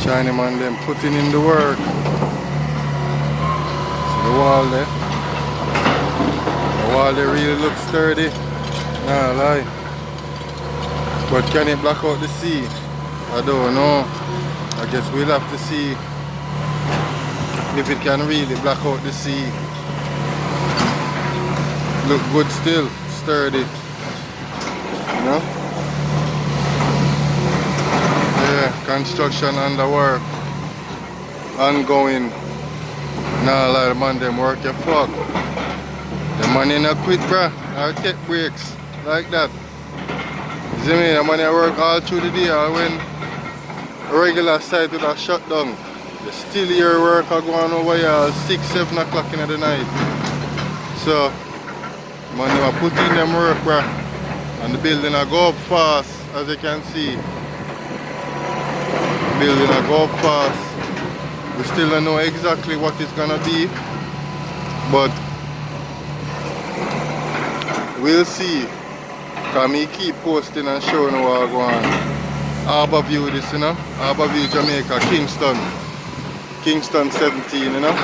China man them putting in the work. See the wall there? The wall there really looks sturdy. Nah lie. But can it block out the sea? I don't know. I guess we'll have to see if it can really block out the sea. Look good still, sturdy. You know? Yeah, construction under work. Ongoing. Nah lie, man, them work your fuck. The man in a quit, bruh. I'll take breaks. Like that. You see me? The man I work all through the day, or when a regular site would have shut down. You still hear work are going over here 6, 7 o'clock in the night. So, man, they put in them work, bruh. And the building will go up fast, as you can see. The building will go up fast. We still don't know exactly what it's gonna be, but we'll see. Cause me keep posting and showing what's going on. Harbour View this, you know. Harbour View, Jamaica, Kingston. Kingston 17, you know.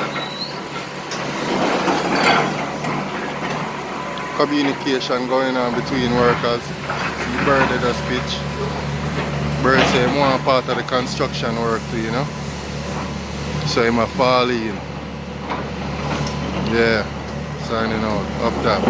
Communication going on between workers. See Bird at that speech. Bird say I'm one part of the construction work too, you know. So I'm a fall in. Yeah, signing out. Up top.